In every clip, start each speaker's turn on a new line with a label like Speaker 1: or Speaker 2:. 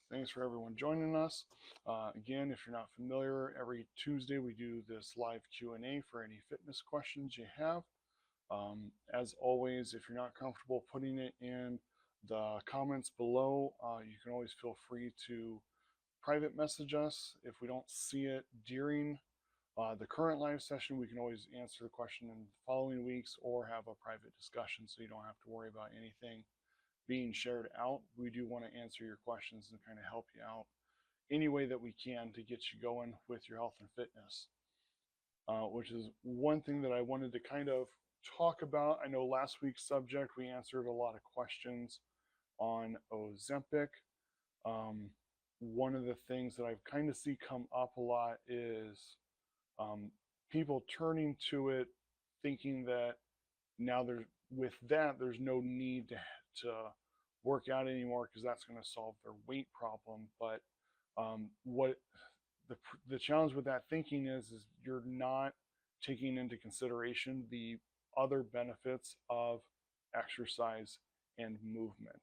Speaker 1: Thanks for everyone joining us. Again, if you're not familiar, every Tuesday we do this live Q&A for any fitness questions you have. As always, if you're not comfortable putting it in the comments below, you can always feel free to private message us. If we don't see it during the current live session, we can always answer the question in the following weeks or have a private discussion so you don't have to worry about anything being shared out. We do want to answer your questions and kind of help you out any way that we can to get you going with your health and fitness, which is one thing that I wanted to kind of talk about. I know last week's subject, we answered a lot of questions on Ozempic. One of the things that I've kind of see come up a lot is people turning to it thinking that now there's no need to work out anymore because that's going to solve their weight problem. But what the challenge with that thinking is you're not taking into consideration the other benefits of exercise and movement.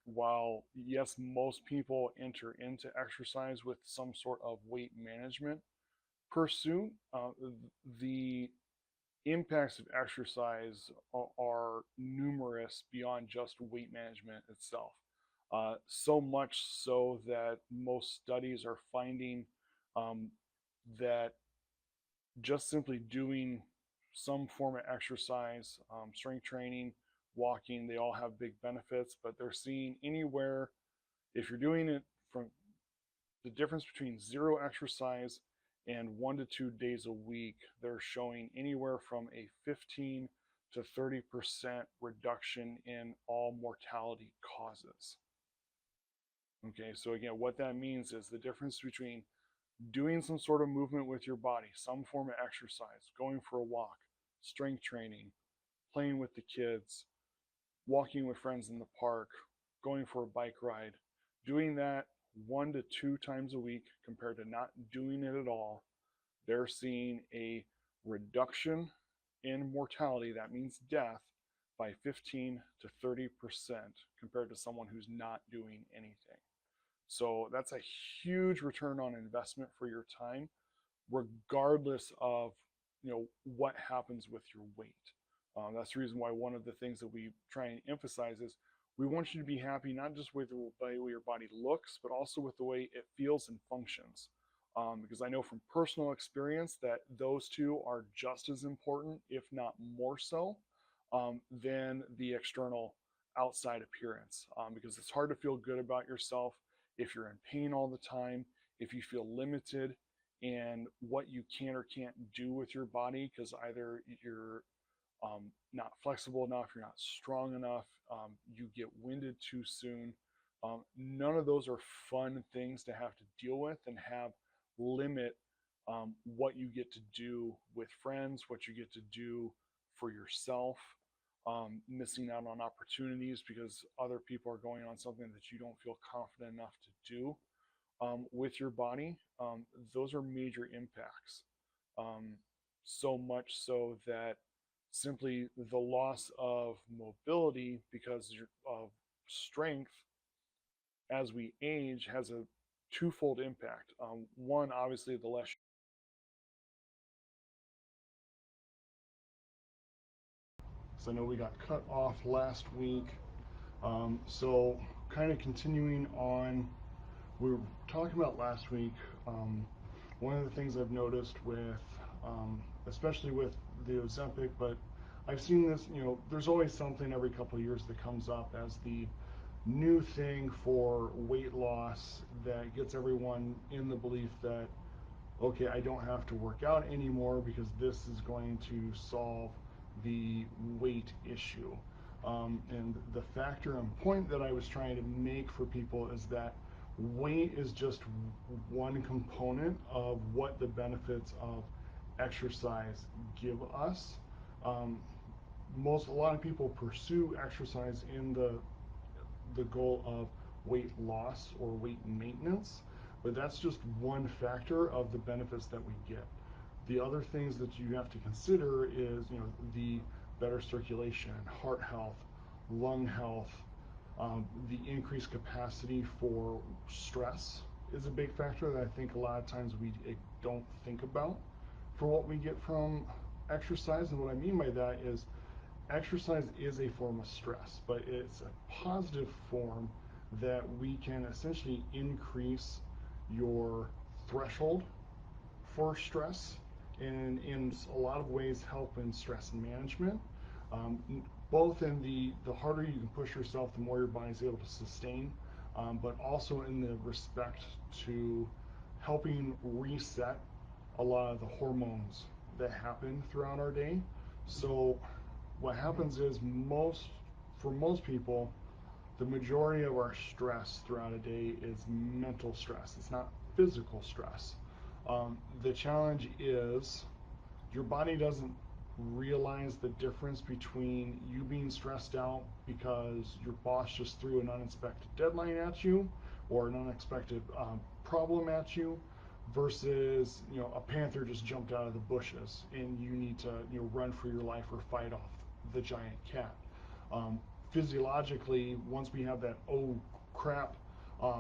Speaker 1: While yes, most people enter into exercise with some sort of weight management pursuit, the impacts of exercise are numerous beyond just weight management itself. So much so that most studies are finding that just simply doing some form of exercise, strength training, walking, they all have big benefits, but they're seeing anywhere, if you're doing it from the difference between zero exercise and 1 to 2 days a week, they're showing anywhere from a 15 to 30% reduction in all mortality causes. Okay, so again, what that means is the difference between doing some sort of movement with your body, some form of exercise, going for a walk, strength training, playing with the kids, walking with friends in the park, going for a bike ride, doing that 1 to 2 times a week compared to not doing it at all, they're seeing a reduction in mortality, that means death, by 15 to 30% compared to someone who's not doing anything. So that's a huge return on investment for your time, regardless of what happens with your weight. That's the reason why one of the things that we try and emphasize is we want you to be happy not just with the way your body looks, but also with the way it feels and functions. Because I know from personal experience that those two are just as important, if not more so, than the external outside appearance. Because it's hard to feel good about yourself if you're in pain all the time, if you feel limited in what you can or can't do with your body, because either you're not flexible enough, you're not strong enough, you get winded too soon. None of those are fun things to have to deal with and have limit what you get to do with friends, what you get to do for yourself, missing out on opportunities because other people are going on something that you don't feel confident enough to do with your body. Those are major impacts. So much so that simply the loss of mobility because of strength as we age has a twofold impact. One, obviously, the less. So I know we got cut off last week. So kind of continuing on, we were talking about last week. One of the things I've noticed with, especially with the Ozempic, but I've seen this, there's always something every couple of years that comes up as the new thing for weight loss that gets everyone in the belief that, okay, I don't have to work out anymore because this is going to solve the weight issue. And the factor and point that I was trying to make for people is that weight is just one component of what the benefits of exercise give us. A lot of people pursue exercise in the goal of weight loss or weight maintenance, but that's just one factor of the benefits that we get. The other things that you have to consider is, the better circulation, heart health, lung health, The increased capacity for stress is a big factor that I think a lot of times we don't think about for what we get from exercise. And what I mean by that is exercise is a form of stress, but it's a positive form that we can essentially increase your threshold for stress and in a lot of ways help in stress management. Um, Both in the harder you can push yourself, the more your body's able to sustain, but also in the respect to helping reset a lot of the hormones that happen throughout our day. So what happens is for most people, the majority of our stress throughout a day is mental stress. It's not physical stress. The challenge is your body doesn't realize the difference between you being stressed out because your boss just threw an unexpected deadline at you or an unexpected problem at you versus a panther just jumped out of the bushes and you need to run for your life or fight off the giant cat. Physiologically, once we have that oh crap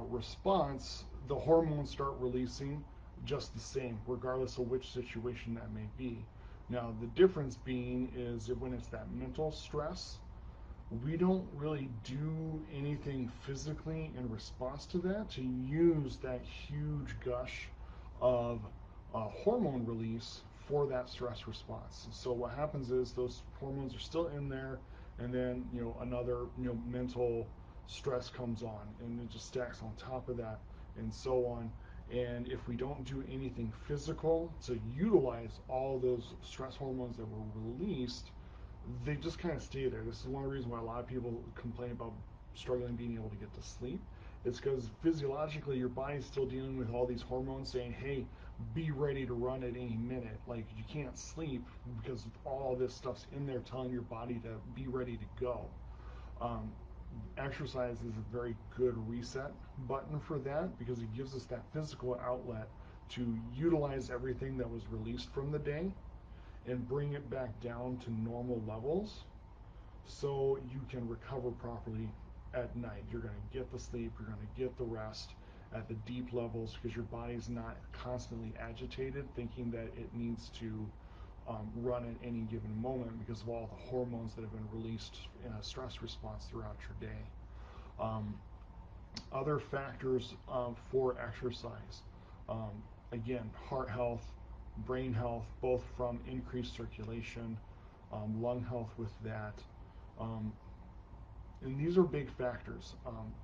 Speaker 1: response, the hormones start releasing just the same, regardless of which situation that may be. Now, the difference being is that when it's that mental stress, we don't really do anything physically in response to that to use that huge gush of hormone release for that stress response. So what happens is those hormones are still in there, and then another mental stress comes on, and it just stacks on top of that, and so on. And if we don't do anything physical to utilize all those stress hormones that were released, they just kind of stay there. This is one of the reasons why a lot of people complain about struggling being able to get to sleep. It's because physiologically your body's still dealing with all these hormones saying, hey, be ready to run at any minute. Like, you can't sleep because all this stuff's in there telling your body to be ready to go. Exercise is a very good reset button for that because it gives us that physical outlet to utilize everything that was released from the day and bring it back down to normal levels so you can recover properly at night. You're going to get the sleep, you're going to get the rest at the deep levels because your body's not constantly agitated thinking that it needs to run at any given moment because of all the hormones that have been released in a stress response throughout your day. Other factors for exercise, again, heart health, brain health, both from increased circulation, lung health with that. And these are big factors.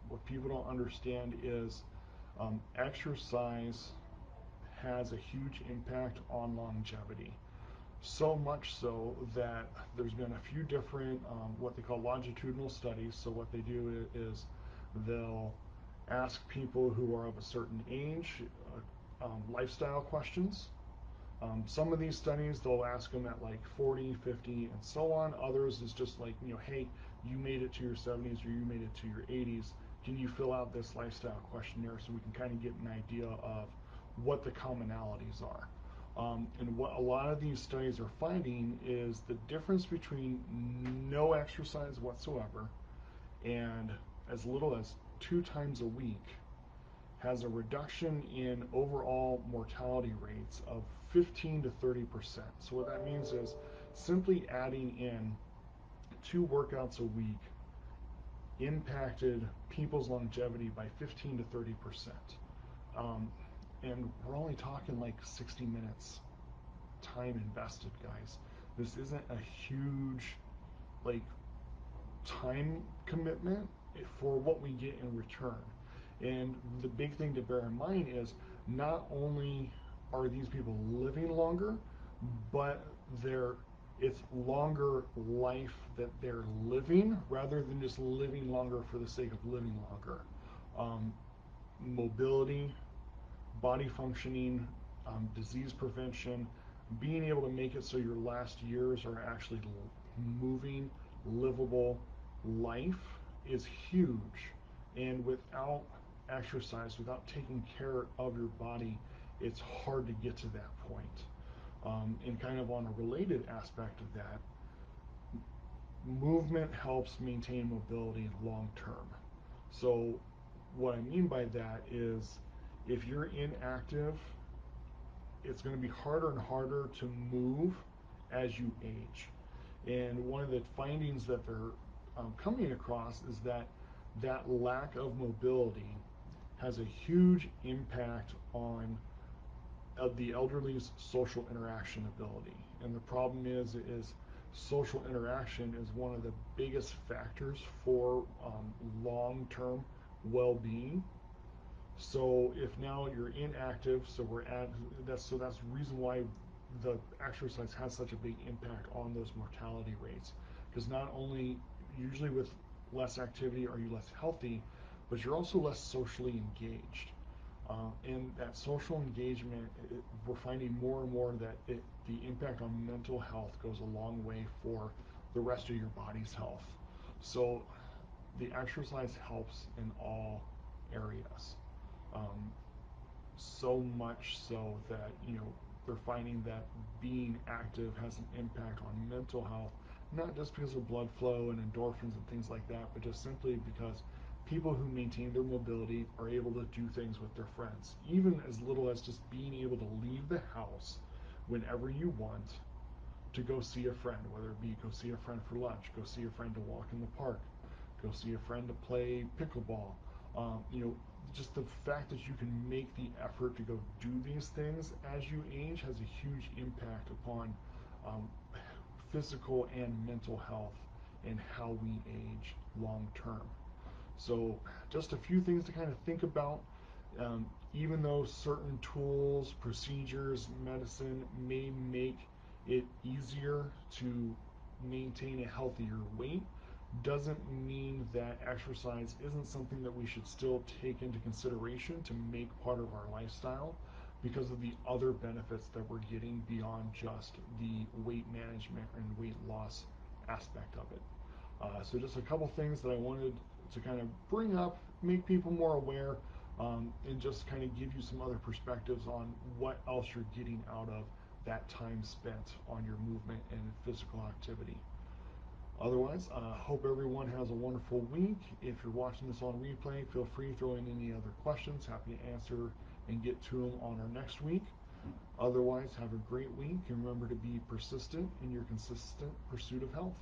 Speaker 1: What people don't understand is exercise has a huge impact on longevity. So much so that there's been a few different what they call longitudinal studies. So what they do is they'll ask people who are of a certain age lifestyle questions. Some of these studies they'll ask them at like 40, 50, and so on. Others is just like, hey, you made it to your 70s or you made it to your 80s. Can you fill out this lifestyle questionnaire so we can kind of get an idea of what the commonalities are? And what a lot of these studies are finding is the difference between no exercise whatsoever and as little as 2 times a week has a reduction in overall mortality rates of 15 to 30%. So what that means is simply adding in 2 workouts a week impacted people's longevity by 15 to 30%. And we're only talking like 60 minutes time invested, guys. This isn't a huge like time commitment for what we get in return. And the big thing to bear in mind is not only are these people living longer, but it's longer life that they're living rather than just living longer for the sake of living longer. Mobility, body functioning, disease prevention, being able to make it so your last years are actually moving, livable life is huge. And without exercise, without taking care of your body, it's hard to get to that point. And kind of on a related aspect of that, movement helps maintain mobility long term. So, what I mean by that is if you're inactive, it's going to be harder and harder to move as you age. And one of the findings that they're coming across is that that lack of mobility has a huge impact on the elderly's social interaction ability. And the problem is social interaction is one of the biggest factors for long-term well-being. So if now you're inactive, that's the reason why the exercise has such a big impact on those mortality rates. Because not only usually with less activity are you less healthy, but you're also less socially engaged. And that social engagement, we're finding more and more that the impact on mental health goes a long way for the rest of your body's health. So the exercise helps in all areas. Um, so much so that they're finding that being active has an impact on mental health, not just because of blood flow and endorphins and things like that, but just simply because people who maintain their mobility are able to do things with their friends, even as little as just being able to leave the house whenever you want to go see a friend, whether it be go see a friend for lunch, go see a friend to walk in the park, go see a friend to play pickleball. Just the fact that you can make the effort to go do these things as you age has a huge impact upon um, physical and mental health and how we age long term. So, just a few things to kind of think about. Even though certain tools, procedures, medicine may make it easier to maintain a healthier weight, doesn't mean that exercise isn't something that we should still take into consideration to make part of our lifestyle because of the other benefits that we're getting beyond just the weight management and weight loss aspect of it. So just a couple things that I wanted to kind of bring up, make people more aware, and just kind of give you some other perspectives on what else you're getting out of that time spent on your movement and physical activity. Otherwise, hope everyone has a wonderful week. If you're watching this on replay, feel free to throw in any other questions. Happy to answer and get to them on our next week. Otherwise, have a great week and remember to be persistent in your consistent pursuit of health.